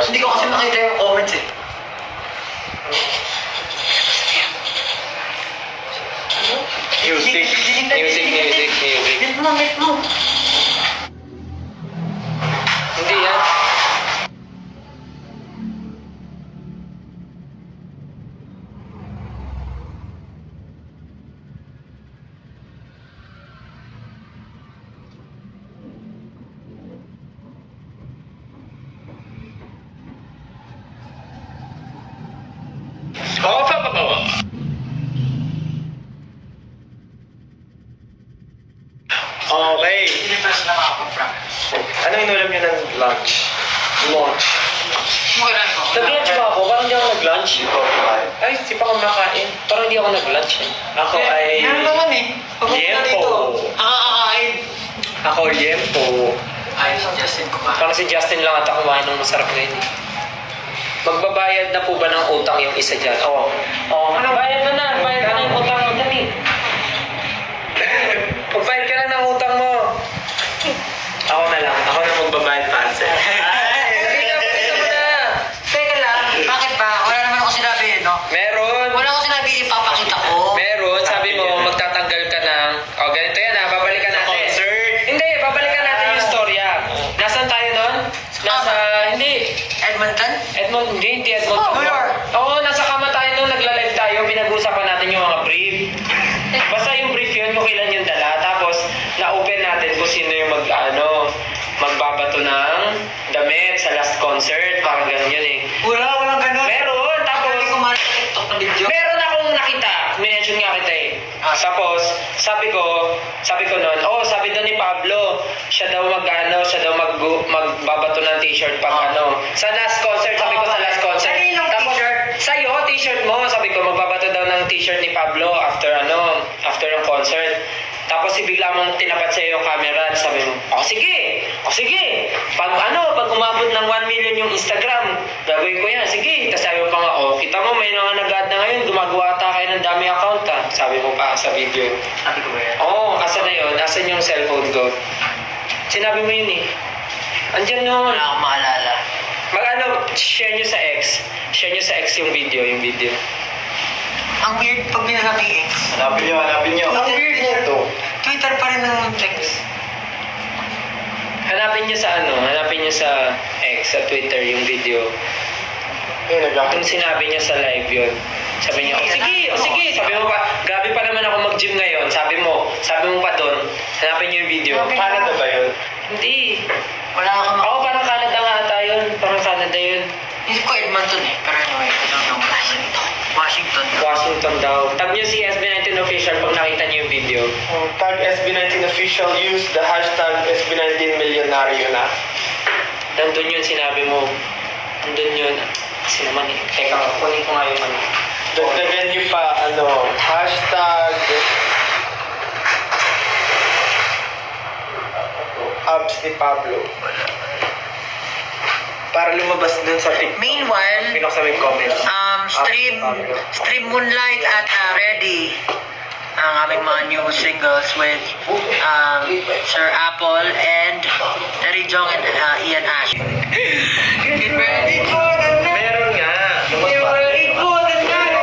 Hindi ko kasi nakita yung comments eh. Music. Meet mo. Hindi yan. Okay. Hindi pa sila makapag-prank. Ano inulam niyo ng lunch? Lunch. Mukha ko. Nag-lunch ba ako? Parang hindi ako nag-lunch. Ay, di pa ako nakain. Parang hindi ako nag-lunch eh. Ako ay... Ano naman eh? Yempo. Ay. Ako Yempo. Ay, si Justin kumain. Parang si Justin lang ata kumain ng masarap na yun eh. Magbabayad na po ba ng utang yung isa dyan? Oo. Ano? Bayad mo na. Bayad ka na yung utang mo dyan eh. Mag-bayad ka na ng utang mo. Ako na lang. Ako na magbabayad pa. Teka lang, bakit ba? Wala naman ako sinabi eh, no? Meron. Wala ako sinabi ipapakita ko. Meron. Sabi mo, magtatanggal ka ng... O, ganito yan ha. Babalikan natin. Concert. Hindi, babalikan natin yung storya. Nasaan tayo nun? Nasa... Hindi. Edmonton? Hindi Edmonton. Oh, New York. Oo, nasa kama tayo nun. Nagla-live tayo. Pinag-usapan natin yung mga brief. Basta yung brief yun, kung kailan yung dala. Tapos, na-open natin kung sino yung magbabato ng damit sa last concert. Parang ganun yun eh. Walang ganun. Meron. Tapos, Hindi ko marunong sa TikTok na video. meron akong nakita. Minention nga kita eh. Tapos, sabi ko noon, sabi daw ni Pablo, siya daw magbabato ng t-shirt pag sa last concert, sabi ko sa last concert. Kaninong Tapos, t-shirt? sa'yo, t-shirt mo, sabi ko, magbabato daw ng t-shirt ni Pablo after ng concert. Tapos, bigla mong tinapat sa'yo yung camera at sabi mo, sige. Pag umabot ng 1 million yung Instagram, gagawin ko yan, sige. Tapos sabi mo pa nga, kita mo, may mga nag-add na ngayon, gumagawa ata kayo ng dami account ha. Sabi mo pa sa video. Sabi ko ba yan? Asan na yun? Asan yung cellphone ko? Sinabi mo yun eh. Andyan nun. Wala akong maalala. Share nyo sa X. Share nyo sa X yung video. Ang weird pag binanap yung X. Hanapin niyo. Ang weird Ito. Twitter pa rin ng text. Hanapin nyo sa X, sa Twitter yung video. Kung sinabi niya sa live yun. Sabi niya, sige. Sabi mo pa, grabe pa naman ako mag-gym ngayon. Sabi mo pa doon, hanapin niyo yung video. Canada ba yun? Hindi. Wala akong Parang Canada nga ata yun. Parang Canada yun. Hindi ko Edmonton eh. Pero anyway, I don't know. Washington daw. Tag niyo si SB19 official pag nakita niyo yung video. Tag SB19 official, use the hashtag SB19 millionaryo na. Nandun yun, sinabi mo. Nandun yun. Kasi naman eh. Teka, kunin ko nga yung Dagdagan niyo pa, hashtag abs ni Pablo. Para lumabas dun sa TikTok. Meanwhile, Pinaksa mo yung comments. stream Moonlight at Ready ang aming mga new singles with Sir Apple and Terry Jong and Ian Ash. Get ready for the night. Meron nga. Get ready for the night.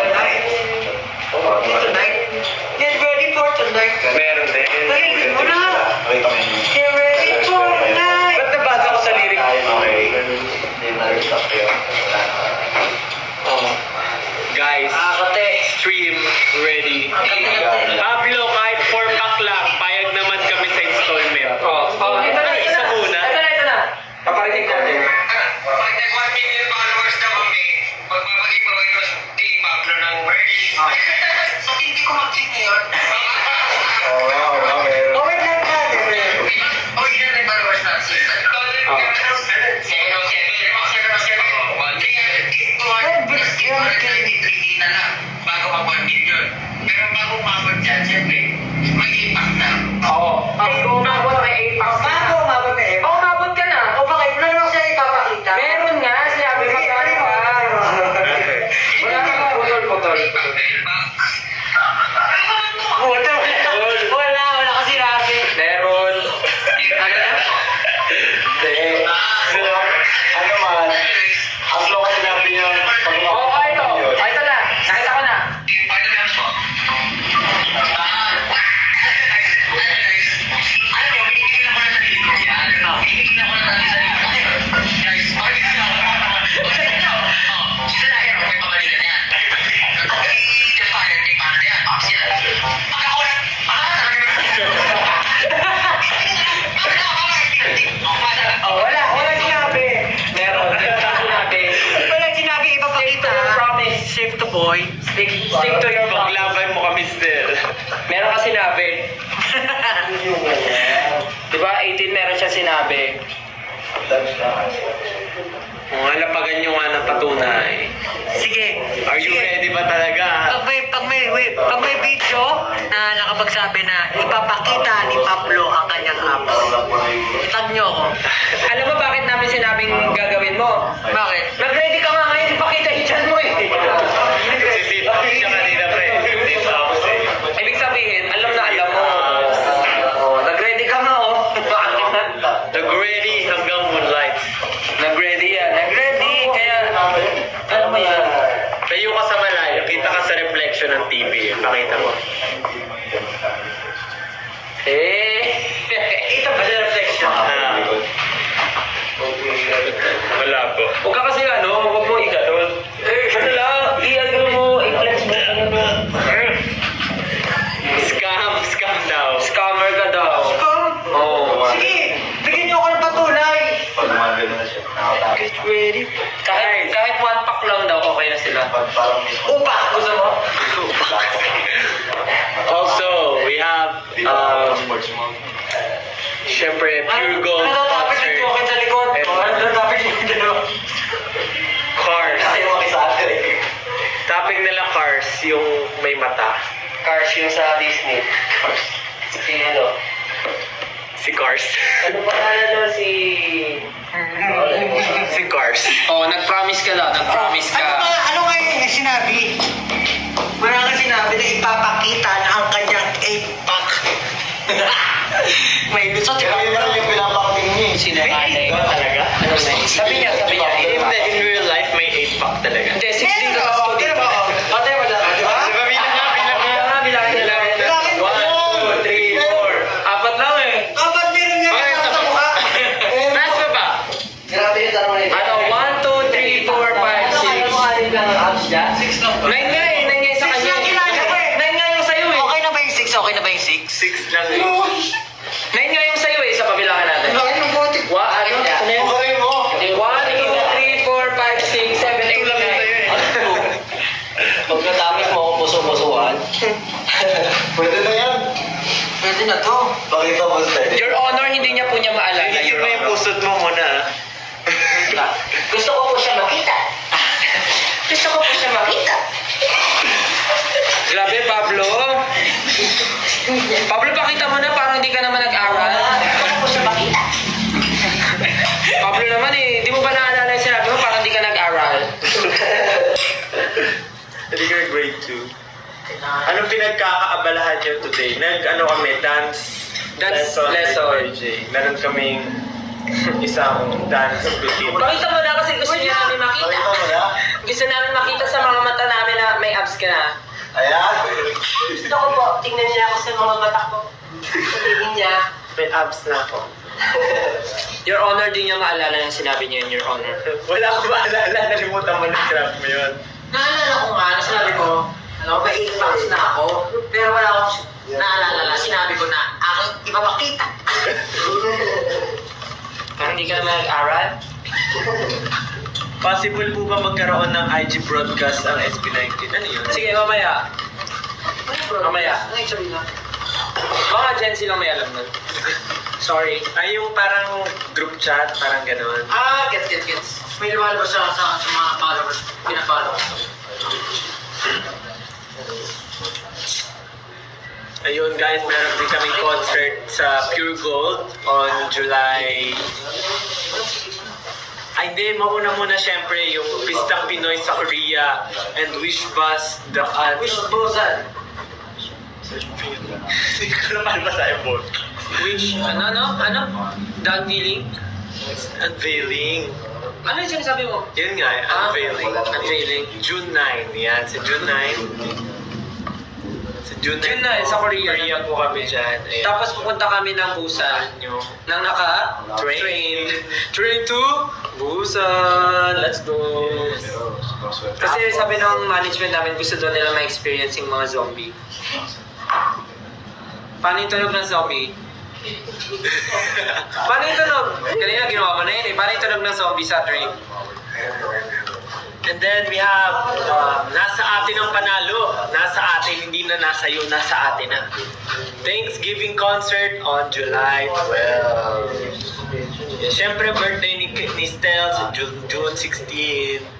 Get ready for tonight. Meron din. Ay, wala. Get ready for the night. Ba't nabasa ko sa lyric? Guys, stream ready. Pablo, kahit 4-pack lang, payag naman kami sa installment. Ito na. Isa muna. Ito na. Paparinig natin. Pag nag 1 million followers na kami, magpapagay pa kayo si Pablo ng ready. So, hindi ko mag-click ngayon. Comment lang ka. Oh, ilan na followers na? 6. 7. 7. 1K boy. Stick to your box. Paglaban mo kami still. Meron ka sinabi. Diba, 18 meron siya sinabi. Lapagan nyo nga ng patunay. Sige. Are you ready ba talaga? Pag may video na nakapagsabi na ipapakita ni Pablo ang kanyang apo, tag nyo ako. Alam mo bakit namin sinabing gagawin mo? Bakit? Nag-ready ka nga ngayon, ipakita hitan mo eh. Sisit up siya kanina, pre. Sit up siya. Ibig sabihin, alam na alam mo. Oh, nag-ready ka nga oh. Nag-ready hanggang moonlight. Nag-ready yan, nag-ready. Kaya, ano mo yan? Tayo ka sa malayo, kita ka sa reflection ng TV. Pakita mo. Ito pa sa reflection. Wala po. Huwag ka kasi huwag mo i-ganon. Ano lang, i-ano mo, i-flex mo. Scam daw. Scammer ka daw. Oo. Sige, bigyan nyo ako ng patunay. Get ready. Kahit one pack lang daw, okay na sila. Upa! Gusto mo? Also, we have, syempre, Pure Gold Ano dapat concert. yung joke sa likod? Ano dapat yung dalawa? Cars. Topic nila Cars, yung may mata. Cars yung sa Disney. Si ano? Si Cars. Ano pangalan nun si... Si Cars. Oh, nag-promise ka daw, nag-promise ka. Ano nga yung sinabi? Wala nga sinabi na ipapakita na ang kanyang 8-pack. May gusto siya. yung pinapakating niya. Sinungaling. Talaga? Ano na yun? Sabi niya. In real life, may 8-pack talaga. Hindi, 16 ka sa studio. Ate, wala. Di ba, bilang nga. Bilangin na. Bilangin mo. 1, 2, 3, 4. Apat lang eh. Kapag meron nga Okay, sa tapos. mukha. Taas pa ba? Grabe yung tanong na yun. Ano, 1, 2, 3, 4, 5, 6. alin lang ang abs niya? 6 lang 9 nga eh, 9 nga yung sa Six kanya. lang kilala ko eh. 9 nga yung sa'yo eh. Okay na ba yung 6? Okay na ba yung 6? 6 lang eh. 9 nga yung sa'yo eh, sa pabilangan natin. Bakit yung bote? Ano? Ano yun? Okay mo. 1, 2, 3, 4, 5, 6, 7, 8, 9. Pagkatapos mo ako puso-pusuan. Pwede na yan. Pwede na to. Pakita mo sa'yo. Your Honor, hindi niya po niya maalala. Ayusin Your mo yung Honor. pusot mo muna. Gusto ko po siya makita. Gusto ko po siya makita. Grabe, Pablo. Pablo, pakita mo na parang hindi ka naman nag-aral. Gusto ko po siya makita. Pablo naman eh, di mo ba naalala yung sinabi mo parang hindi ka nag-aral? Hindi ka grade 2. Anong pinagkakaabalahan niyo today? Kami, dance Lesson. RJ. Meron kaming isang dance routine. Pakita mo na kasi gusto niya namin makita. Gusto namin makita sa mga mata namin na may abs ka na. Ayan. Gusto ko po, tingnan niya ako sa mga mata ko. Sabihin niya. May abs na ako. Your Honor, di niya maalala yung sinabi niya yun, Your Honor. Wala akong maalala. Nalimutan mo na grab mo yun. Naalala ko nga, sinabi ko, may 8 packs na ako, pero wala akong naalala na sinabi ko na aking ipapakita. Parang hindi ka naman nag-aral? Possible po ba magkaroon ng IG broadcast ang SB19? Ano yun? Sige, mamaya. Mamaya. Ano yung sabihin na? Mga Gen Z lang may alam nun. Sorry. Ay, yung parang group chat, parang gano'n. Gets. May lumalabas sa mga followers, pinafollow. Ayun guys, meron din kaming concert sa Pure Gold on July... Ay hindi, mauna muna syempre yung Pistang Pinoy sa Korea and Wish Bus the... Wish Bosan. Hindi ko na palabasa yung board. Wish, ano? Dog feeling? Unveiling. Ano yung sinasabi mo? Yun nga, unveiling. Unveiling. June 9, yan. Sa June 9. June 9 sa Korea. Korea po kami dyan. Ayan. Tapos pupunta kami ng Busan. Nyo. Nang Train to Busan. Let's go. Kasi sabi ng management namin, gusto daw nila ma-experience yung mga zombie. Paano yung tunog ng zombie? Paano yung tunog? Kanina ginawa mo na yun eh. Paano yung tunog ng zombie sa train? And then we have, nasa atin ang panalo. Nasa atin, hindi na nasa iyo, nasa atin na. Thanksgiving concert on July 12. Siyempre, birthday ni Stel sa June 16.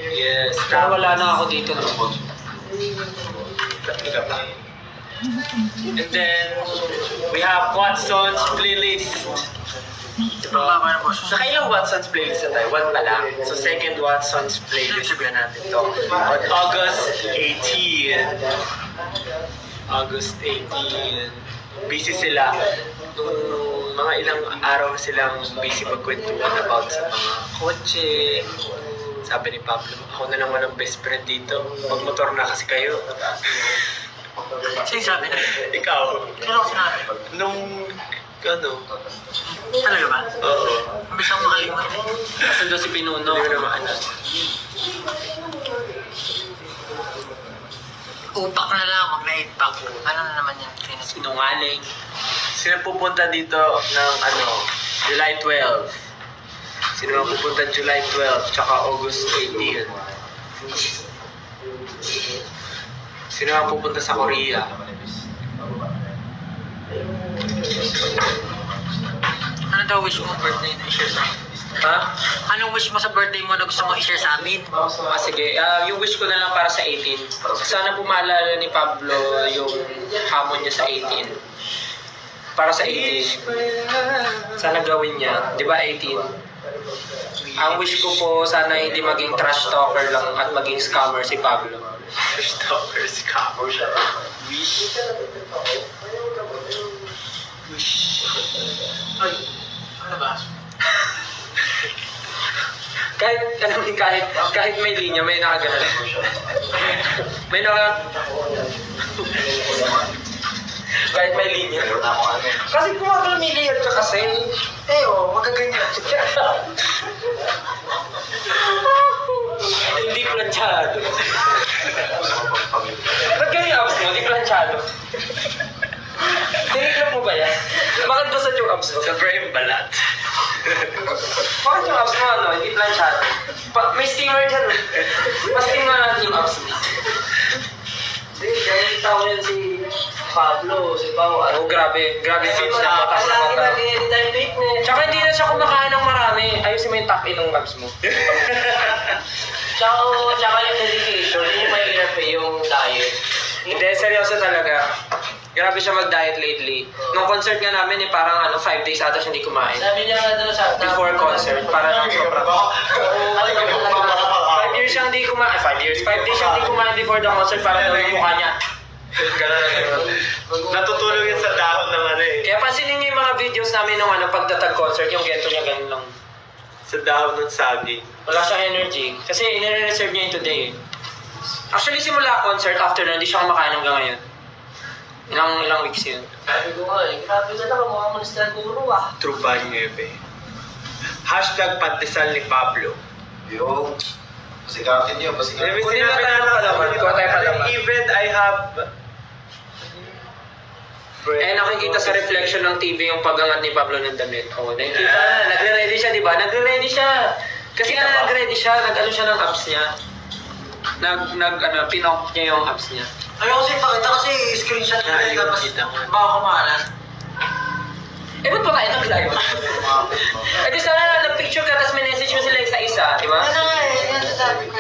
Yes. Pero wala na ako dito. And then, we have Watson's playlist. Sa kailang Watson's playlist na tayo? One pa lang. So, second Watson's playlist na natin to. On August 18. August 18. Busy sila. Nung mga ilang araw na silang busy magkwentuhan about sa mga kotse. Sabi ni Pablo, ako na lang walang best friend dito. Magmotor na kasi kayo. Sino sabi na? Ikaw. Ano ako sinabi? Nung, ano? Talaga ba? Oo. Mabilis akong makalimutan. Kasi doon si Pinuno. Hindi ko na maalala. Upak na lang, wag na 8-pack. Ano na naman yan? Sinungaling. Sino pupunta dito ng July 12? Sino ang pupunta July 12 tsaka August 18? Sino ang pupunta sa Korea? Ano daw wish mo birthday na i-share sa amin? Ha? Anong wish mo sa birthday mo na gusto mo i-share sa amin? Sige. Yung wish ko na lang para sa 18. Sana po maalala ni Pablo yung hamon niya sa 18. Para sa 18. Sana gawin niya. Di ba 18? Ang wish ko po, sana hindi maging trash talker lang at maging scammer si Pablo. Stalker, scammer siya. Wish. Ay, ano ba? kahit may linya, may nakaganan. May kahit may linya. Kasi kung lumiliyad ka kasi, Magaganyan. hindi planchado. Ba't ganyan yung abs mo? Hindi planchado. Tinignan mo ba yan? Bakit gusto yung abs mo? Sobra yung balat. Bakit yung abs mo hindi planchado? May steamer dyan. Pa-steam na natin yung abs mo. Hindi, kaya tao yan si Pablo, si Pao. Oh, grabe. Grabe si na batas na bata. Tsaka hindi na siya kumakain ng marami. Ayusin mo yung top-in ng abs mo. Tsaka yung dedication, hindi mo mahirap yung diet. Hindi, seryoso talaga. Grabe siya mag-diet lately. Nung concert nga namin, parang 5 days ata siya hindi kumain. Sabi niya nga doon sa... Before concert, para lang sobrang... 5 years siyang hindi kumain. 5 days siyang hindi kumain before the concert para daw yung mukha niya. Ganun. Natutulog yan sa dahon ng Kaya pansinin niyo yung mga videos namin nung pagtatag concert, yung gento niya ganun lang. Sa dahon ng saging. Wala siyang energy. Kasi inire-reserve niya yung today. Actually, simula concert, after nun, hindi siya kumakain hanggang ngayon. Ilang weeks yun. Sabi ko nga grabe na lang, mga monster guru True ba niyo, Hashtag pandesal ni Pablo. Yung pasikatin niyo, pasikatin. Kunin na tayo ng palaman. Kuha tayo palaman. Even I have... Nakikita sa reflection ng TV yung pag-angat ni Pablo ng damit. Nakikita na. Nagre-ready siya, di ba? Nagre-ready siya. Kasi nag-ready siya, nag-ano siya ng abs niya. Pinok niya yung abs niya. Ayoko kasi pakita kasi screenshot ko rin tapos baka kumalan. Ba't pa tayo nag-live? Di sana nag-picture ka tapos may message mo sila isa-isa, di ba? Ano nga yan sasabi ko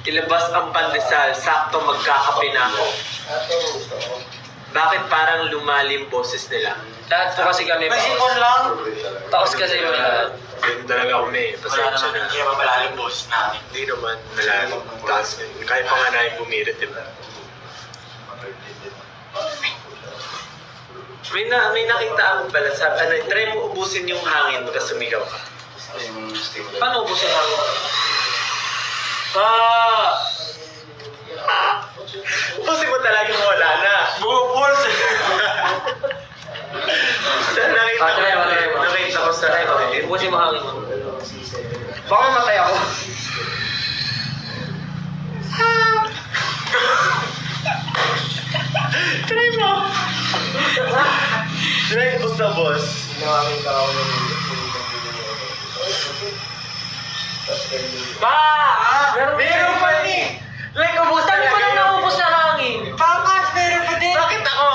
Ilabas ang pandesal, sakto magkakape na ako. Bakit parang lumalim boses nila? Lahat po kasi kami May sipon lang. taos kasi kami lahat. Ganun talaga kami. Pasensya na. Hindi naman malalim boss namin. Hindi naman malalim. Taas kahit pa nga namin bumirit, diba? May nakita akong pala. Try mo ubusin yung hangin pagka sumigaw ka. Paano ubusin ako? Ubusin mo talaga wala na. Bukol! Nakita ko sa... Ubusin mo hangin mo. Baka matay ako. Try mo! Try mo sa boss. Ba! Meron pa ni! Like, ubus na ko lang naubos na hangin. Pangas, meron pa din. Bakit ako?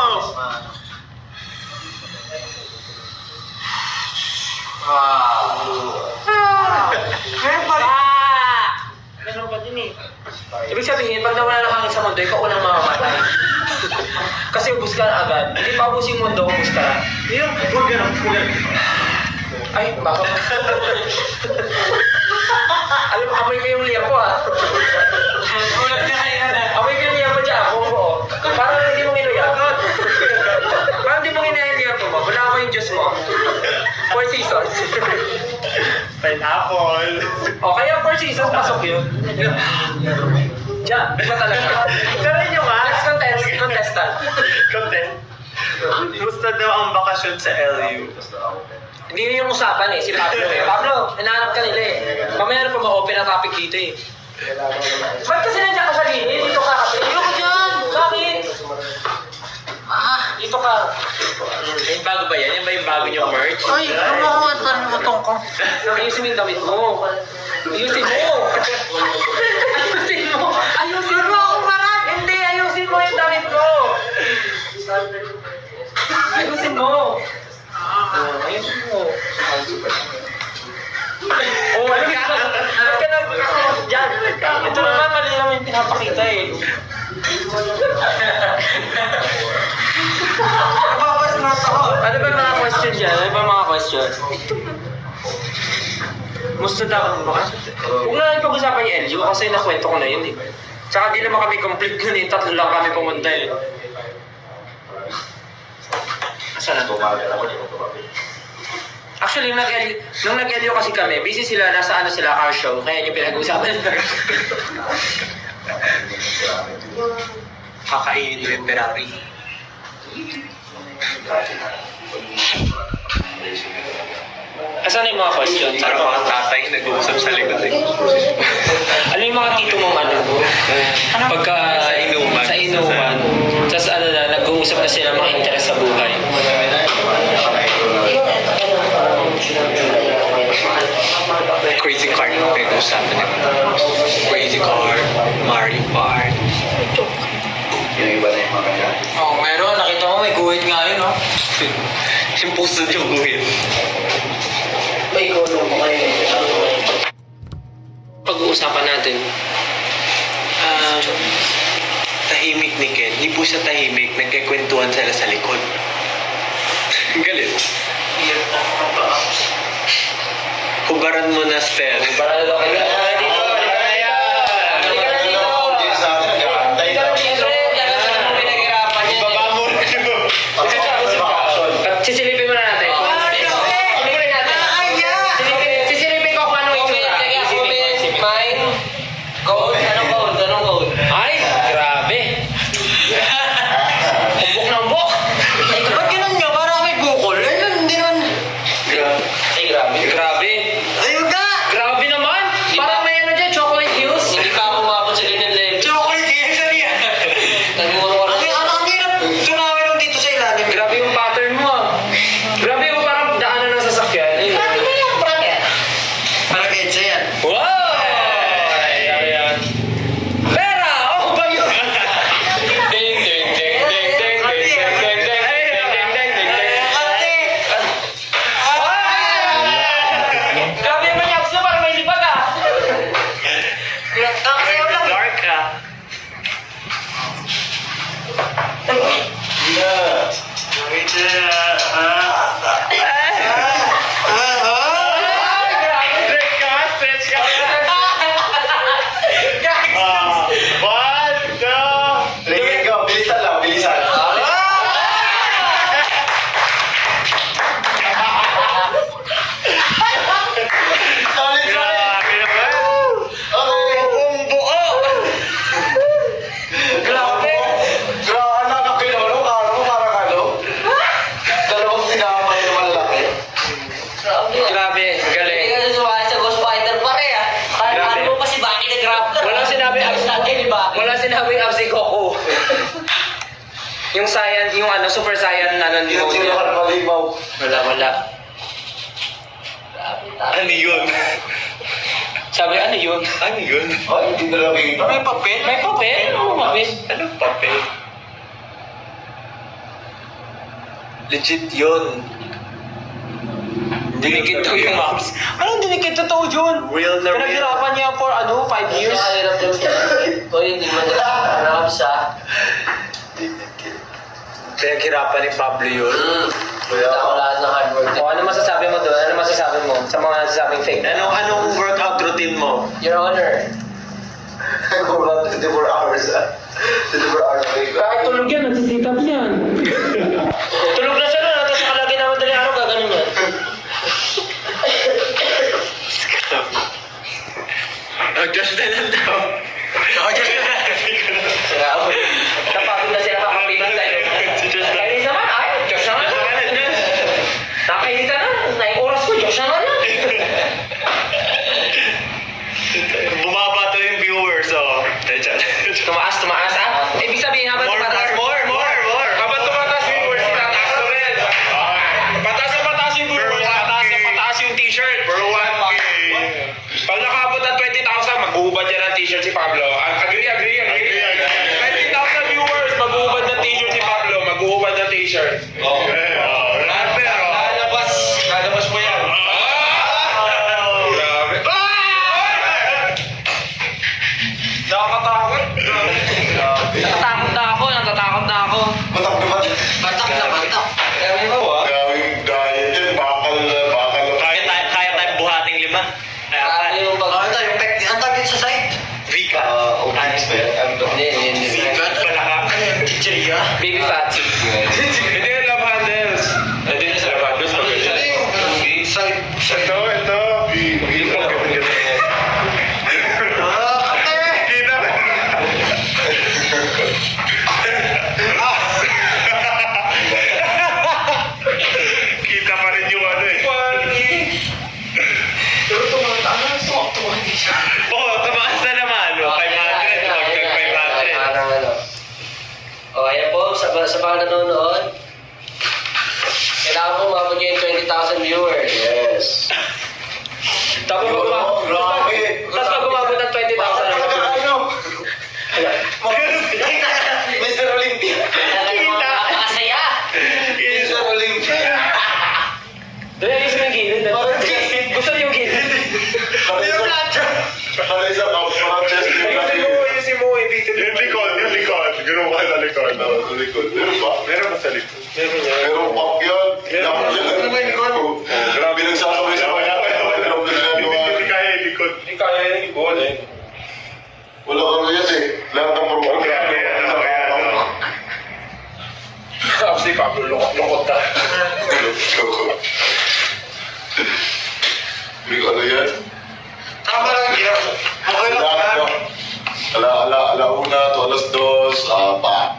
Meron pa rin. Meron pa din eh. Ibig sabihin, pag nawala ng hangin sa mundo, ikaw unang mamamatay. Kasi ubus ka na agad. Hindi pa ubus yung mundo, ubus ka na. Yung huwag ganun, huwag ganun. Ay, baka. Alam mo, amoy ko yung liya ko ah. Ulat na kayo na. Amoy ko yung liya ko dyan, buong buo. Parang hindi mo nginuya. Parang hindi mo nginaya ko mo. Wala ako yung Diyos mo. 4 seasons. Pineapple. O, kaya 4 seasons, pasok yun. Diyan, iba talaga. Pero yun nga. Next contestant. Content. Gusto daw ang bakasyon sa LU. Hindi yun yung usapan eh, si Pablo eh. Pablo, hinahanap ka nila eh. Mamaya na pa ma-open ang topic dito eh. Ba't kasi nandiyan ka sa gilid? Dito ka kasi. Ayoko dyan! Bakit? Dito ka. Yung bago ba yan? Yan ba yung bago niyong merch? Ay, ano ako ang matong ko? Ayusin mo yung damit mo. Ayusin mo! Ayusin mo! Ayusin mo! Hindi! Ayusin mo yung damit mo! Ayusin mo! Ayusin mo! Oh, ano ka? Ba't ka nag... Diyan! Ito naman, mali naman yung pinapakita eh. Nababas na ako. Ano ba yung mga question dyan? Ano ba yung mga question? Musta daw ang mga... Huwag na lang pag-usapan yung LU kasi nakwento ko na yun eh. Tsaka di naman kami complete nun eh. Tatlo lang kami pumunta eh. Asan na? Actually, nung nag-LU kasi kami, busy sila, nasa ano sila, car show. Kaya yung pinag-uusapan nila. Kakainin yung Ferrari. Asan na yung mga questions? Parang mga tatay nag-uusap sa likod eh. Ano yung mga tito mong ano? Pagka... Sa inuman. Sa inuman. Tapos ano na, nag-uusap na sila mga interes sa buhay. Crazy car yung pinag-usapan nila. Crazy car, Mario Kart. Yung iba na yung mga kanya. Oh, meron. Nakita mo may guhit nga yun, no? Yung puso yung guhit. May gulo mo kayo. Pag-uusapan natin. Tahimik ni Ken. Hindi po siya tahimik. Nagkikwentuhan sila sa likod. Galit. Hubaran mo na, Stel. Para daw kayo. Dito! Sisilipin mo na natin. Sisilipin natin. Sisilipin ko kung anong itsura. Gold? Anong gold? Anong gold? Ay, grabe. Umbok na umbok. Ba't ganun nga? Parang may bukol. Ay, hindi naman. Ay, grabe. Grabe. Ayun ka! Grabe naman. Parang may ano dyan, chocolate hills. Hindi pa ako umabot sa ganyan level. Chocolate cake na niya. Ang hirap tunawin nung dito sa ilalim. Grabe yung pattern mo ah. Grabe yung parang daanan ng sasakyan. Ay, Ano yan? Parang EDSA yan. wow! Ay, yan. Pera! Oh, ba yun? Ding, ding, ding, ding, ding, ding, ding, ding, ding, ding, ding, ding, ding. Ate! Grabe yung manyags nyo, parang may libag ah. Sayo lang. Dark ka. Stretch ka, stretch ka. One, two. Tingin ko, bilisan lang, bilisan. Solid, solid. Grabe naman. Okay. Buong buo. Grabe. Grabe, anak, kinulong, parang ano? Dalawang sinamay na malalaki. Grabe, galing. Hindi ka sumali sa Ghost Fighter pare ah. Grabe. Ano mo pa si Baki na grappler? Walang sinabi Wala sinabing abs si Goku. Yung Saiyan, yung ano, Super Saiyan na nun mode Sino niya. ka na malimaw? Wala. Ano yun? Sabi, ano yun? Ano yun? Ay, hindi na nakikita. May papel? May papel? Oo, mabit. Anong papel? Legit yun. Dinikit to yung maps. Anong dinikit? Totoo yun. Real na real. Pinaghirapan niya for 5 years. O hindi mo na harap sa... Pinaghirapan ni Pablo yun. Ako lahat ng hard work. O, ano masasabi mo doon? Ano masasabi mo sa mga nasasabing fake? Anong workout routine mo? Your Honor. Kulang 24 hours ah. 24 hours a week. Kahit tulog yan, nagsisikap yan. Tulog na siya nun, tapos nakalagay naman dali araw, gaganon yan. Oh, Diyos na lang daw. Oh, Diyos na lang. Napagod na sila kakapitan sa'yo. Kainis naman, ay, Diyos naman. Nakainita na, naing oras ko, Diyos naman na. Bumaba to yung viewers, oh. Tumaas, ah. Ibig sabihin, habang tumataas. More. Habang tumataas yung viewers, tataas na rin. Pataas na pataas yung viewers, pataas na pataas yung t-shirt. For 1K. Pag nakaabot ng 20,000, mag-uubad yan ng t-shirt si Pablo. Agree. 20,000 viewers, mag-uubad ng t-shirt si Pablo, mag-uubad ng t-shirt. Lalabas mo yan. Grabe. Nakakatakot. Natatakot na ako. Batak na batak. Batak na batak. Gawing diet yan. Bakal. Kaya tayo buhating 5. Ano yung pag... Ang tagit sa site. Vika. Anis ba yan? Ano to? Hindi. Balakang. Chicheria. Baby fatty. Hindi yung love handles. Hindi na sa love handles. Ito. Kita ba? Kita pa rin yung ano eh. Oo, tumaas na naman. 500. Magdag 500. O, ayan po, sa mga nanonood, kailangan mo umabot yung 20,000 viewers. Yes. Tapos Grabe. pag umabot ng 20,000. Ano? Mr. Olympia. Nakakasaya! Mr. Olympia. Doon yung isang gilid. Gusto niyo yung gilid? Parang sa chest. Ayusin mo, hindi Yung likod. Ganun ka sa likod. Sa likod. Meron ba? Meron ba sa likod? Meron pop yun. Ano ba yung likod? Grabe nang sasabay sa kanya. Hindi kaya yung likod. Hindi kaya yung likod eh. Wala ka yan eh. Lahat ng program. Grabe, ano. Tapos si Pablo, lukot na. Big ano yan? Tama lang yun. Okay lang. Alauna to alas 2, pa.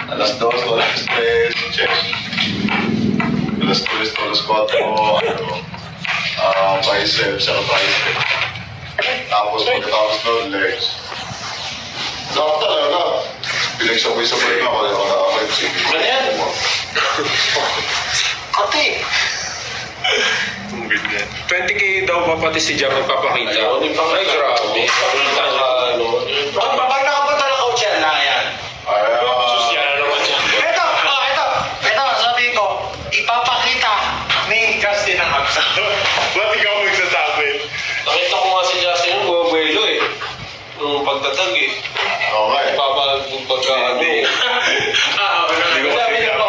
Alas 2 to alas 3, check. Alas 3 to alas 4, biceps, saka tricep. Tapos pagkatapos nun, legs. Lahat talaga. Pinagsabay-sabay na ako. Ano yan? Ate! Ang ganyan. 20K daw pa pati si Jam magpapakita. Ay, grabe. Pakita niya. Pag nakapunta ng coach yan, na yan. Yan na naman siya. Ito, sabihin ko, ipapakita ni Justin ang abs. Ba't ikaw magsasabi? Nakita ko nga si Justin yung buwelo eh. Nung pagtatag eh. Okay. Pagka ano eh. Hindi ko Sabi niya po.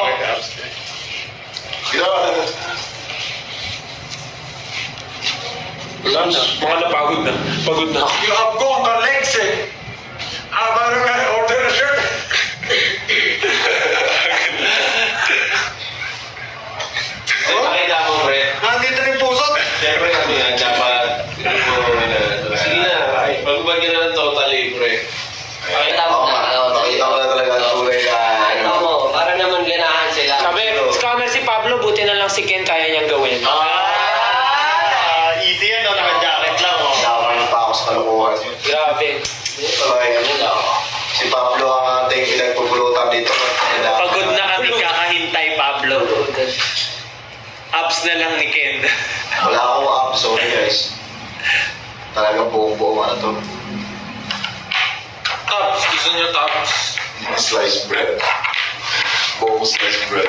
Mga napagod na. Pagod na ako. You have gone the legs eh. Baru nga order na shirt. Nakita mo, pre. Nandito na yung pusot. Siyempre, ano yan, dapat. Sige na. Magbagyan na ng totally, pre. Pakita mo na. Nakita ko na talaga ang kulay na Ano mo, para naman ganahan sila. Sabi, scammer si Pablo, buti na lang si Ken kaya niyang gawin. Easy yan, no? Naka-jacket lang, oh. Nakakain pa ako sa kalukuhan. Grabe. Si Pablo ang ating pinagpupulutan dito. Pagod na kami kakahintay, Pablo. Abs na lang ni Ken. Wala akong abs, sorry guys. Talagang buong-buong ano to. Tops, gusto niyo tops? Sliced bread. Buong sliced bread.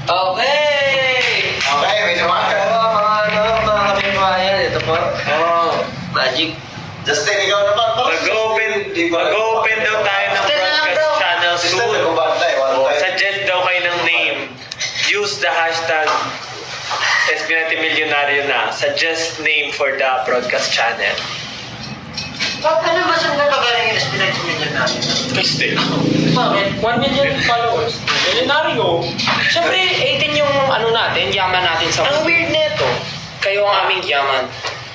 Okay! Okay, may dumakas. Mga kapitbahayan, ito po. Magic. Justin, ikaw naman. Mag-open daw tayo ng broadcast channel soon. Suggest daw kayo ng name. Use the hashtag Espinati Milyonaryo na. Suggest name for the broadcast channel. Ano ba saan nagagaling yung Espinal Millionaire? Kasi, Bakit? 1 million followers. Milyonaryo. Siyempre, 18 yung ano natin, yaman natin sa... Ang weird neto. Kayo ang aming yaman.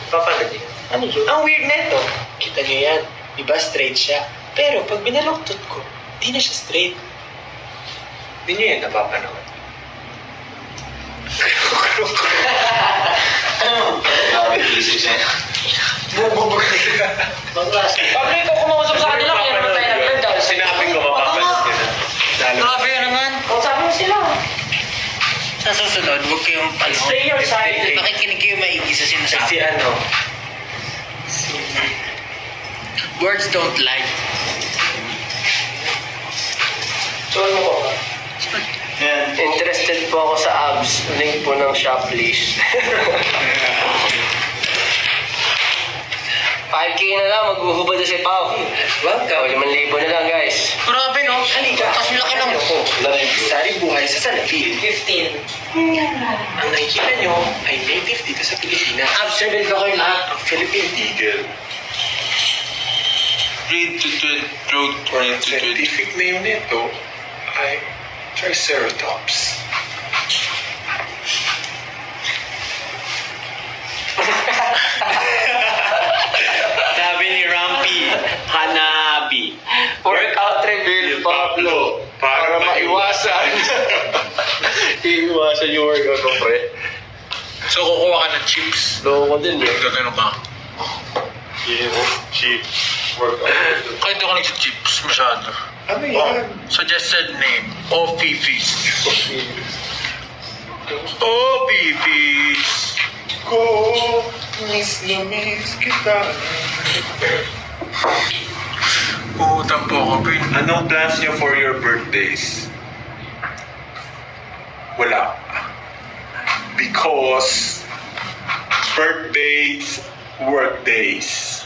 Paano din? Ano yun? Ang weird neto. Kita niyo yan. Diba straight siya? Pero pag binaluktot ko, di na siya straight. Hindi nyo yan napapanood. Grabe isip niya. Pablo, ikaw kumausap sa kanila, kaya naman tayo nag-vlog dahil sinabi ko mapapanood nyo na. Grabe yan naman. Kausapin mo sila. Sa susunod, huwag kayong Stay your side. Nakikinig kayo maigi sa Si sinasabi. ano? Words don't lie. Saan mo ko ba? Interested po ako sa abs. Link po ng shop list. 5K na lang, maghuhubad na si Pao. Welcome. 5,000 na lang, guys. Grabe no? Halika. Tapos laki ng ko. Sari buhay sa salapi. 15. Ang nakikita nyo ay native dito sa Pilipinas. Abs, reveal ko kayo lahat. Ang Philippine Eagle. Scientific name nito ay Triceratops. Sabi ni Rampy, Hanabi. Workout reveal, Pablo. Para maiwasan. Iiwasan yung workout ko, pre. So, kukuha ka ng chips. Loko ko din, eh. Gagano ka. Chips. Kahit ako nag-chips masyado. Ano yan? Suggested name, Ofifis. Ofifis. Ko, miss na miss kita. Utang po ako, Pin. Anong plans niyo for your birthdays? Wala. Because birthdays, work days.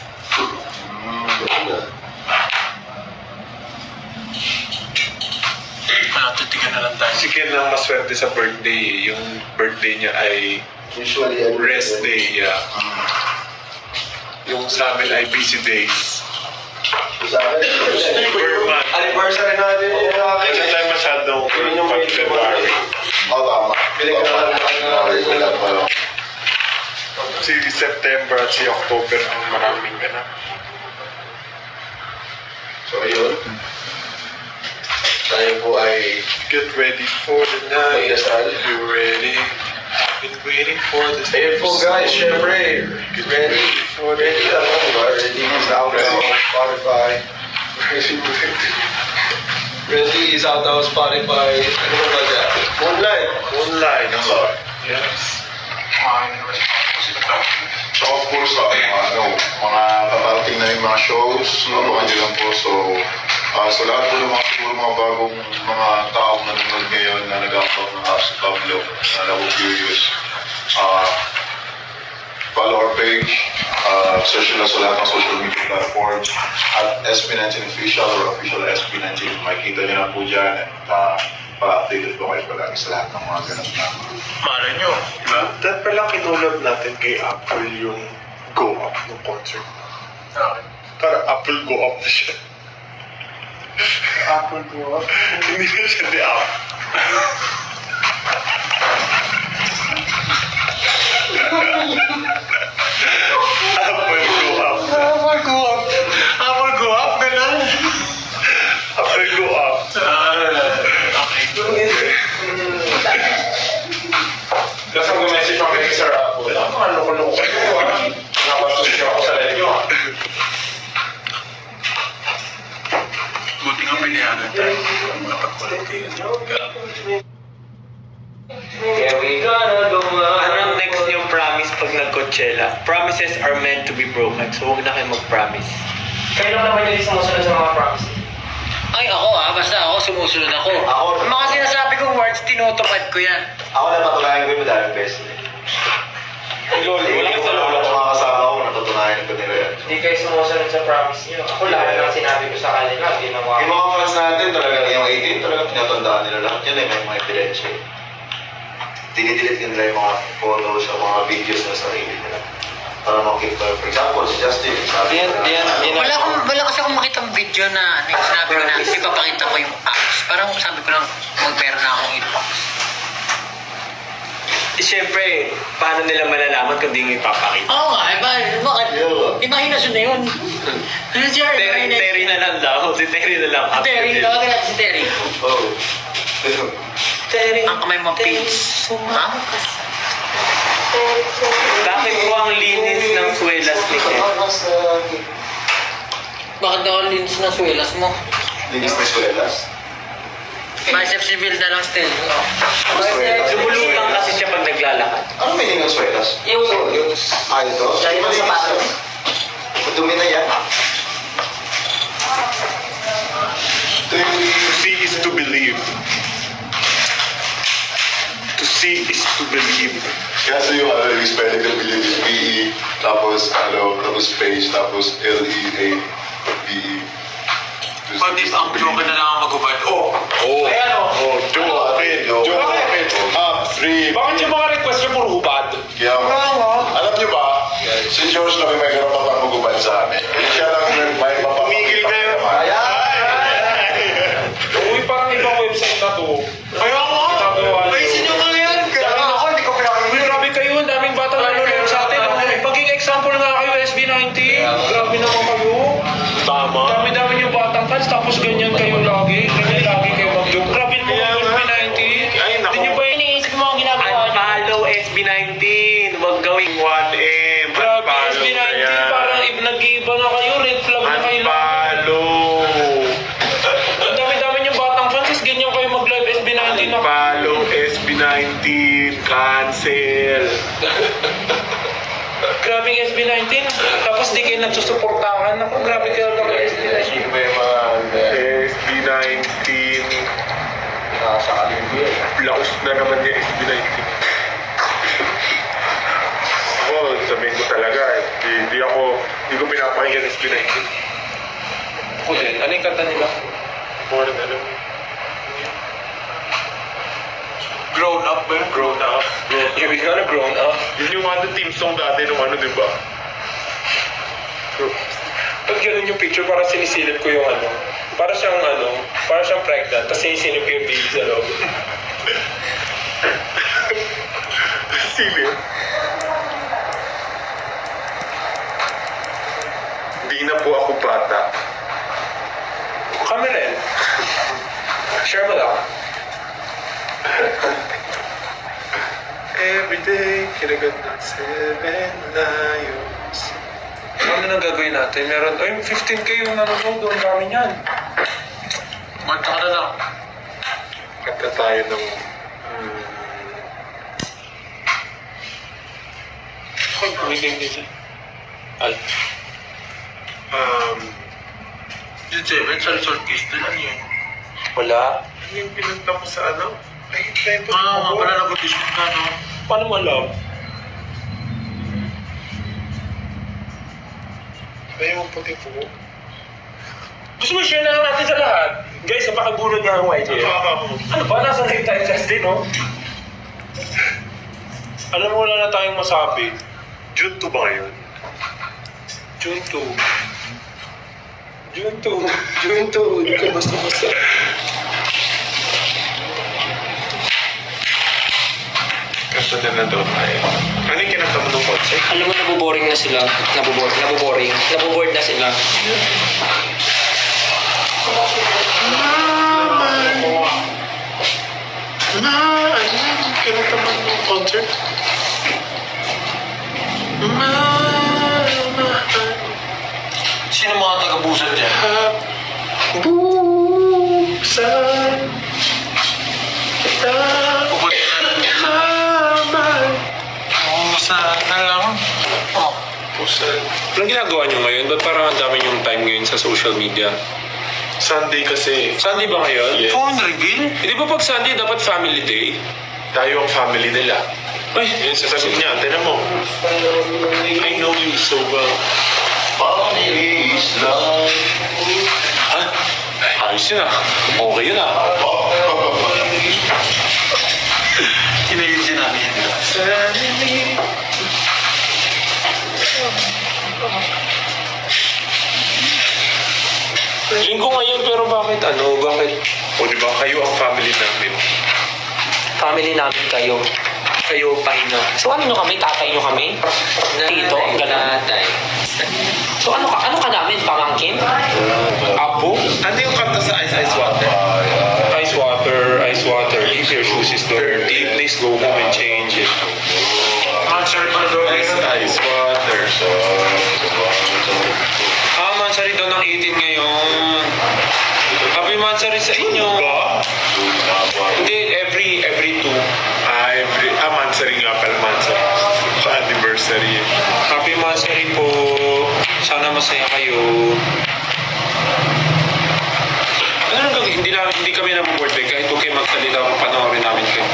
Matutigan na lang tayo. Si Ken ang maswerte sa birthday. Yung birthday niya ay Usually, rest day. Yeah. Yung sa amin ay busy days. Sa akin, Per month. Anniversary natin yung Kasi tayo masyadong pag-February. tama. Wala pa lang. Si September at si October ang maraming ganap. So, ayun. Tayo po ay Get ready for the night. magdasal. You ready? I've been waiting for this. Ayun po, guys, syempre. Get ready for the Ready na po, diba? Ready is out now on Spotify. Ready is out now on Spotify. Ano ba dyan? Moonlight. Moonlight. Yes. So, of course, mga paparating na yung mga shows, abangan nyo lang po. So, sa lahat po ng mga siguro mga bagong mga taong nanonood ngayon na nag-upload ng apps si Pablo, na nag-curious, follow our page, search nyo lang sa lahat ng social media platforms at SB19 Official or Official SB19. Makikita nyo na po dyan at pa-updated po kayo palagi sa lahat ng mga ganap na. Malay nyo, diba? Dahil pala kinulab natin kay Apple yung Go Up ng concert. Para Apple Go Up na siya. Apple Go Up. Hindi na siya di up. Apple Go Up. Apple Go Up. Apple Go Up, ganun. Apple Go Up. Tapos mag-message ako kay Sir Apple. Ano ko kayo napastos niyo ako sa lenyo. Buti nga pinayagan tayo. Mga pagkulat kayo. Anong next yung promise pag nag-Coachella? Promises are meant to be broken, so huwag na kayo mag-promise. Kayo lang naman yung sumusunod sa mga promises. Ay, basta ako, sumusunod ako. Ang mga sinasabi kong words, tinutupad ko yan. Ako na patunayan ko yung madaming beses. Lolo, wala ka sa lolo. Mga kasama ko, natutunayan ko nila yan. Hindi kayo sumusunod sa promise niyo. Ako lahat lang sinabi ko sa kanila, ginawa Yung mga fans natin, talagang yung 18, talagang tinatandaan nila lahat yan may mga ebidensya. Dinidelete ko nila yung mga photos o mga videos na sarili nila. Para makita. For example, si Justin, sabi Wala kasi akong makitang video na sinabi ko na ipapakita ko yung packs. Parang sabi ko lang, magpera na akong i-packs. Siyempre, paano nila malalaman kung di mo ipapakita? Oo nga, bakit? Imahinasyon na yun. Terry na lang daw. Si Terry na lang. Terry, tawagin natin si Terry. Oh. Terry. Ang kamay mo, Pins. Ha? Bakit po ang linis ng swelas ni Ken? Bakit daw ang linis na swelas mo? Linis na suelas. Biceps reveal na lang still. Lumulutang kasi siya pag naglalakad. Ano meaning ng suelas? Yung ito? Siya yung sapatos. Madumi na yan. To see is to believe. To see is to believe. Kasi yung yung spelling ng believe is B-E, tapos space, tapos L-E-A-V-E. Pati ang joke na lang ang magubad. Oh, Joe. Bakit yung mga request niyo puro hubad? Kaya, alam niyo ba, si George na may karapatang magubad sa amin. Siya lang may Tumigil kayo. Uy, parang ibang website na to. Kaya ako! Ayusin nyo nga yan! Ako, hindi ko Uy, grabe kayo. Ang daming batang nanonood sa atin. Paging example nga kayo, SB19. Grabe naman kayo. Tama. Dami-dami yung batang fans, tapos ganyan kayo lagi. Ganyan lagi kayo mag-joke. Grabe mo yung SB19. Hindi nyo ba Iniisip mo ang ginagawa niyo? Unfollow SB19. Huwag gawing 1M? Grabe, SB19. Parang nag-iiba na kayo. Red flag na kayo. Ang dami-dami yung batang fans, ganyan kayo mag-live SB19 na. Follow SB19. Cancel. Grabe yung SB19. Tapos di kayo nagsusuportahan. Ako, grabe kayo lang yung SB19. SB19. Sa kalimbi. Laos na naman yung SB19. Ako, sabihin ko talaga, hindi ko pinapakinggan SB19. Ako din. Ano yung kanta nila? More than alam. grown up ba yun? Grown up. Yeah, we gotta grown up. Yun yung ano team song dati nung ano, di ba? Pag ganun yung picture, parang sinisilip ko yung ano. Para siyang pregnant. Tapos sinisilip ko yung baby sa loob. Silip. Hindi na po ako bata. Kami rin. Share mo lang. Everyday, kinagat ng 7 lions. Ano nang gagawin natin? Meron, 15k yung nanonood. Ang dami niyan. Manta ka na lang. Kanta tayo ng... Ay, kumiling din siya. Ay. Yung 7, Salsol Kiss din ano yun? Wala. Ano yung pinunta mo sa ano? Ay, tayo Nga pala nag-audition ka, no? Paano mo alam? Ayaw mo puti po. Gusto mo share na lang natin sa lahat? Guys, napakagulo niya ang idea. Ano ba? Nasa live tayo Justin, no? Alam mo, wala na tayong masabi. June 2 ba ngayon? June 2. June 2. June 2. Hindi ko basta-basta. Kanta na na daw tayo. Ano yung kinanta mo ng concert? Alam mo, naboboring na sila. Naboboard na sila. Ano yung kinanta mo ng concert? Sino mga taga-busan dyan? Buksan Sana lang. Anong ginagawa nyo ngayon? Ba't parang ang dami yung time ngayon sa social media? Sunday kasi. Sunday ba ngayon? Yes. Phone reveal? Hindi ba pag Sunday dapat family day? Tayo ang family nila. Ay, Yun sasagot niya, tinan mo. I know you so well. Family's love. ayos yun ah. Okay yun ah. Kinayin siya namin. Linggo ngayon pero bakit ano? Bakit? O di ba, kayo ang family namin. Family namin kayo. Kayo pahinga. So ano nyo kami? Tatay nyo kami? Tito? Ganun. So ano ka namin? Pamangkin? Apo? Ano yung kanta sa Ice Ice Water? Ice water. If your shoes is dirty, please go home and change it. Ice Ice Water. Mansari daw ng 18 ngayon. Happy Mansari sa inyo. Hindi, every 2. Mansari nga pala, Mansari. Sa anniversary. Happy Mansari po. Sana masaya kayo. Ano nang hindi kami na-board eh. Kahit okay magsalita kung panoorin namin kayo.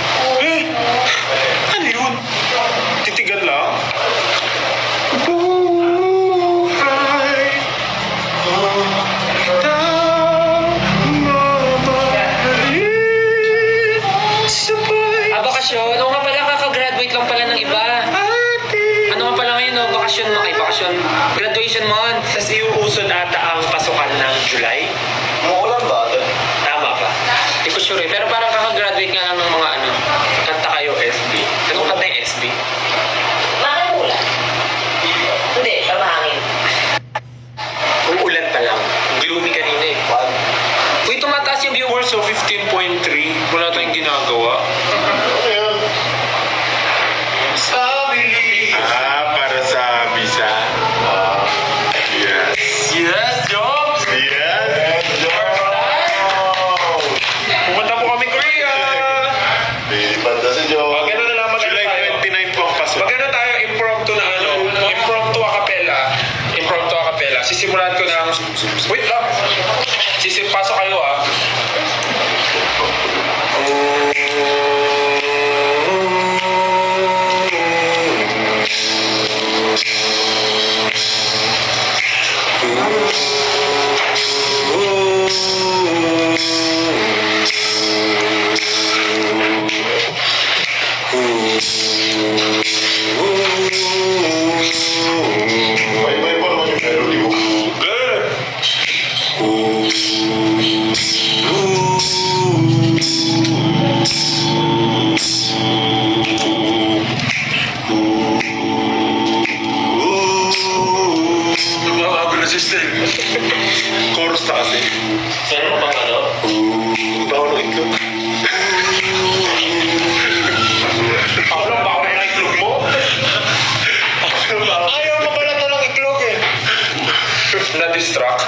Ano yun? Titigan lang? Bakasyon? Oo nga pala, kakagraduate lang pala ng iba. Ano nga pala ngayon, no? Bakasyon mo, bakasyon. Graduation month. Tapos iuuso ata ang pasukan ng July. Umuulan ba? Tama ba? Hindi ko sure eh. Pero parang kakagraduate nga lang ng mga ano. Kanta kayo, SB. Anong kanta yung SB? Bakit ulan? Hindi, pero mahangin. Uulan pa lang. Gloomy kanina eh. Uy, tumataas yung viewers. So 15.3. Wala tayong ginagawa. Para sa visa. Yes. Yes, Jobs! Yes. Pumunta po kami Korea! Lilipad na si Joe. Magano na lang, magano July tayo. 29 po ang pasok. Magano tayo, impromptu na ano, impromptu a cappella. Sisimulan ko ng, wait lang. Pasok kayo ah. May pa naman yung melody mo. Good! Nagbabago na system. Chorus na kasi. Pero mo bang ano? Baho ng itlog. Paano ba ako ng itlog mo? Ayaw mo pala ito ng itlog eh. Na-distract.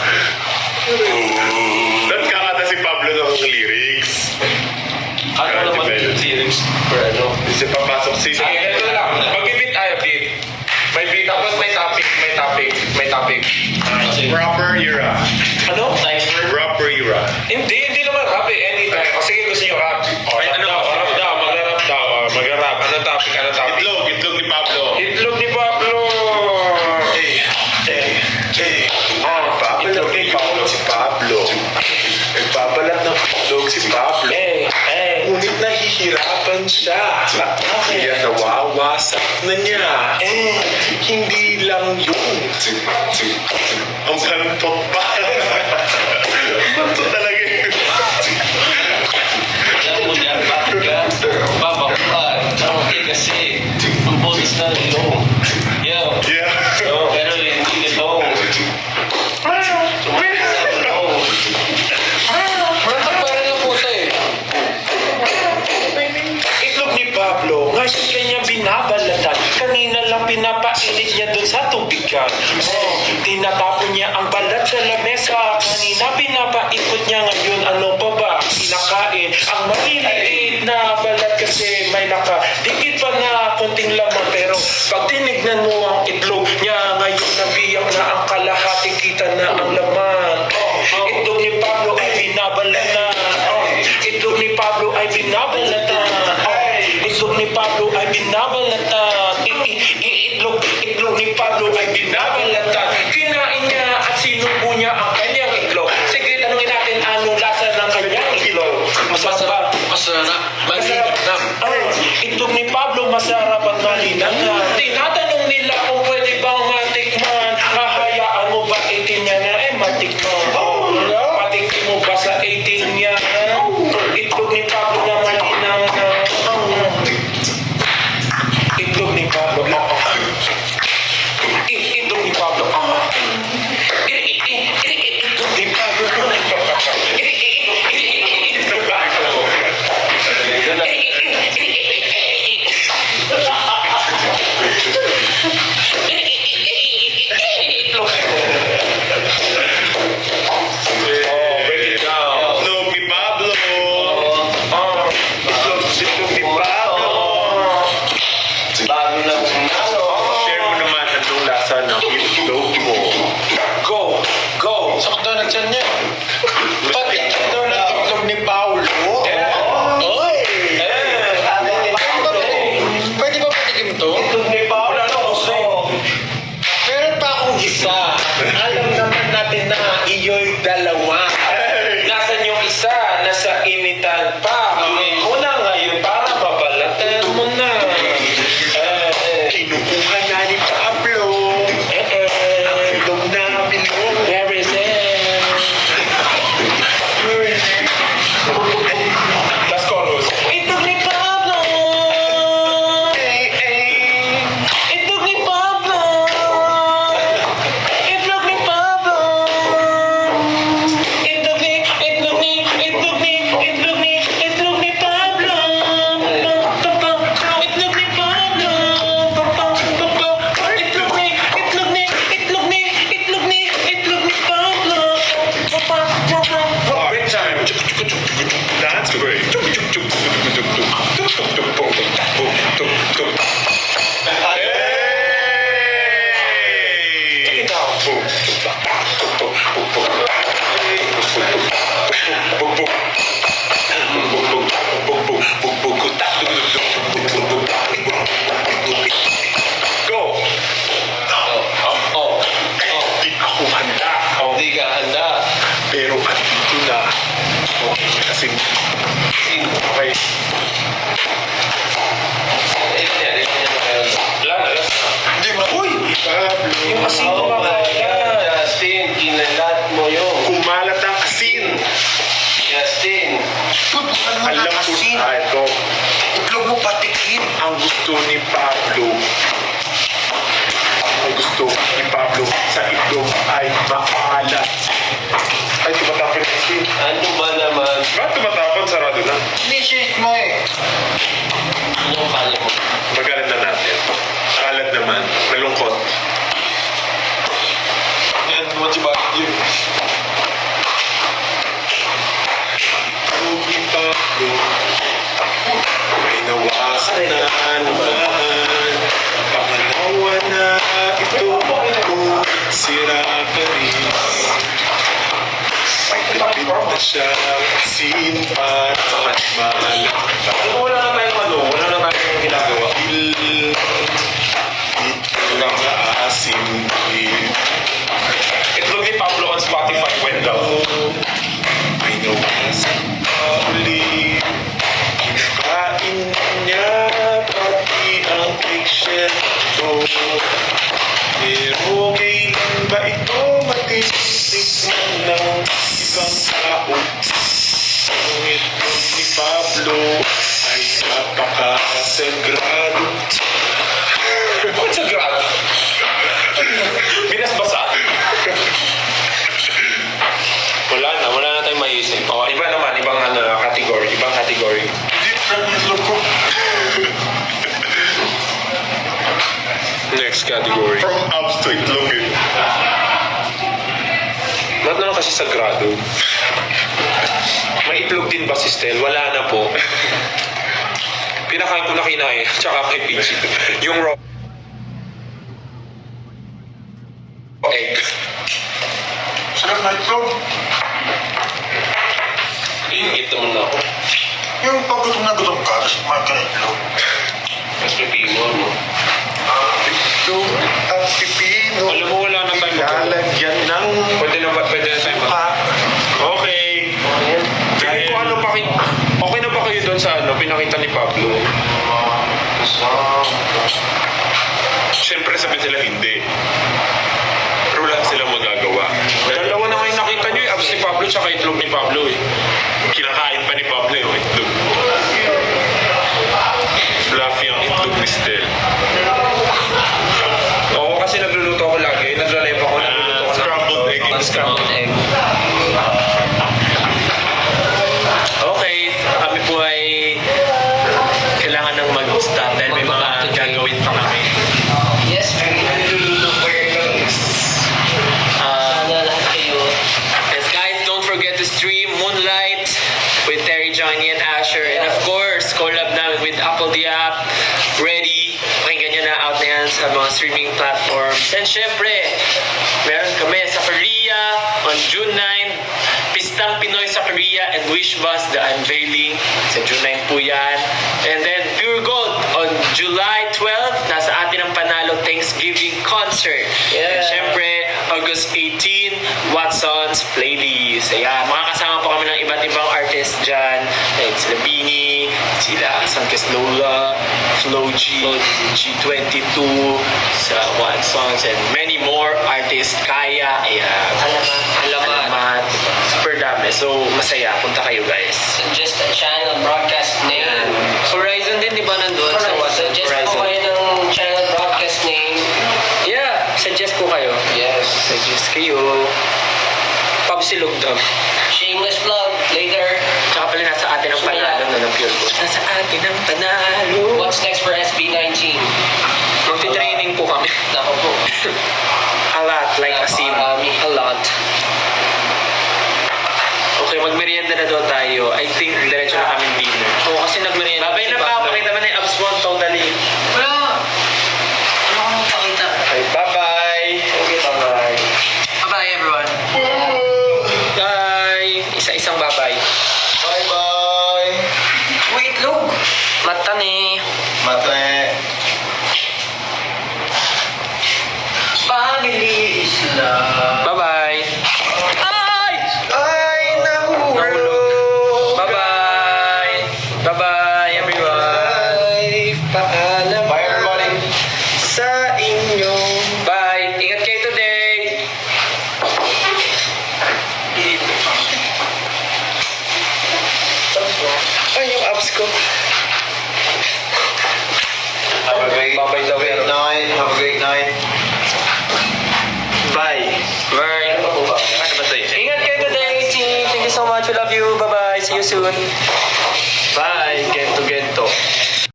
Ba't kakata si Pablo ng lyrics? Ano naman yung lyrics for ano? Kasi papasok si... Ay, ito na lang. Mag-beat tayo, beat. May beat, tapos may topic. Proper era. Ano? Proper era. Hindi naman rap eh. Anytime. O sige, gusto nyo rap. Ay, ano? Rap daw, mag-rap daw. Mag-rap. Ano topic? Itlog ni Pablo. Itlog ni Pablo. Itlog ni Pablo si Pablo. Nagbabalat ng itlog si Pablo. Ngunit nahihirapan siya. Kaya nawawasak na niya. Hindi lang yun. Ang bantot pa. Bantot talaga yun. Alam mo niya, bakit ka? Babakal. Okay kasi, ang boses na low. Yeah. Yeah. Pero hindi ito. Parang ng puta eh. Itlog ni Pablo, ngayon kanya binabalatan. Kanina lang pinapainit niya dun sa tubigan. Tinatapon niya ang balat sa lamesa. Kanina pinapaikot niya ngayon. Ano pa ba? Kinakain ang maliliit na binabalatan. Itlog ni Pablo ay binabalatan. Kinain niya at sinubo niya ang kanyang itlog. Sige, tanungin natin anong lasa ng kanyang itlog. Masarap ba? Masarap. Malinam. Itlog ni Pablo masarap at malinam. Tinatanong nila kung pwede bang matikman. Hahayaan mo ba 18 niya na? Matikman. Patikin mo ba sa 18 niya? Itlog ni Pablo na malinam na. Itlog ni Pablo. Itlog ni Pablo. Itlog ni Pablo. Break it down. Itlog ni Pablo. Itlog ni Pablo. Bago na Share mo naman anong lasa ng itlog mo. Go! Sakit daw ng tiyan niya. Patikin daw ng itlog ni Paulo. Oy! Pwede ba patikin to? Wala na, gusto. Meron pa akong isa. Alam naman natin na iyo'y dalawa. Nasaan yung isa? Nasa initan pa. Kunin mo na ngayon para mabalatan mo na. Kinukuha na ni Pablo. Ang itlog na bilog. Where is it? Last chorus. Itlog ni Pablo. Itlog ni Pablo. Itlog ni Pablo. Itlog ni Pablo. Itlog ni Pablo. Itlog ni Pablo. Break time. That's great. Hey! Go! Di ako handa. Hindi ka handa. Pero andito na. Kasi okay. Last na. Hindi mo. Uy! Pablo. Yung asin ko Justin, kinalat mo yun. Kumalat ang asin. Justin. Alam ko na ito. Itlog mo patikin. Ang gusto ni Pablo. Ang gusto ni Pablo sa itlog ay maalat. Ay, tumatapon ang asin. Ano ba naman? Bakit tumatapon? Sarado na. Initiate mo eh. Anong kala mo? Magalan na natin. Alat naman. Nalungkot. Yan naman si Bakit yun. Itlog ni Pablo ay nawasan na naman. Pangalawa na ito sira pa rin. May tipid na siya asin para at malat. Wala na tayong wala na tayong ginagawa. Ito lang asin din. Itlog ni Pablo on Spotify went down. May nawasan pa uli. Kinakain niya pati ang fiction ko. Pero kailan ba ito matitikman ng ibang tao? Ang itlog ni Pablo ay napakasagrado. Bakit sa grado? Binasbasa? Wala na tayong maisip. O, iba naman, ibang category. Hindi na itlog ko. Next category. From abs to itlog eh. Ba't naman kasi sagrado? May itlog din ba si Stel? Wala na po. Pinakain ko na kinain, tsaka kay Peachy. Yung raw egg. Sarap na itlog. Iingit naman ako. Yung pag gutom na gutom ka, kasi kumain ka ng itlog. yung mga kasama. Siyempre sabi sila hindi. Pero wala silang magagawa. Dalawa na ngayon nakita nyo yung abs ni Pablo tsaka itlog ni Pablo eh. Kinakain pa ni Pablo yung itlog. Fluffy ang itlog ni Stel. Oo, kasi nagluluto ako lagi. Nagla-live ako, nagluluto ako. Scrambled egg. Scrambled egg. Okay, kami po ay kailangan ng mag-stop dahil may mga gagawin pa kami. Yes, sana lahat kayo. Yes, guys, don't forget to stream Moonlight with Terry, Johnny, and Asher. And of course, collab namin with Apple the App, Ready. Pakinggan nyo na, out na yan sa mga streaming platforms. And syempre, meron kami sa Korea on June 9. Pistang Pinoy sa Korea and Wish Bus, the unveiling. Sa June 9 po yan. And then Pure Gold on July 12. Nasa atin ang Panalo Thanksgiving Concert. And syempre, August 18, Watson's Playlist. Ayan, makakasama po kami ng iba't ibang artists dyan. Like sila Bini, sila Sankes Lola, Flo G, G22, sa Watson's, and many more artists. Kaya, ayan. Alamat. Super dami. So, masaya. Punta kayo, guys. Suggest a channel broadcast name. Horizon din, di ba nandun? Sa Watson's Suggest po Horizon. kayo ng channel broadcast name. Yeah, suggest po kayo. Yes. Suggest kayo. Pabsilog daw. Shameless plug later. Tsaka pala nasa atin ang panalo na ng Pure Gold. Nasa atin ang panalo. What's next for SB19? Magti-training po kami. Nako po. A lot, like Asim. A lot. Okay, magmerienda na daw tayo. I think diretso na kami dinner. Oo, kasi nagmerienda. Babay na pa, pakita mo na yung abs mo totally. Wala. Ano ko nang pakita? Okay, bye-bye. Okay, bye-bye. Bye-bye everyone. Bye. Isa-isang bye-bye. Bye-bye! Wait, look. Mata ni. Mate! Family is love. Bye-bye. Ay! Ay, nahulog! Bye-bye. Bye-bye, everyone. Paalam! Bye, everybody! Sa inyo. Bye. Ingat kayo today. Ay, yung abs ko. Have a great, Bye-bye daw, great pero- night. Have a great night. Bye. Bye. Ano ba to? Ingat kayo today, team. Thank you so much. We love you. Bye-bye. See you soon.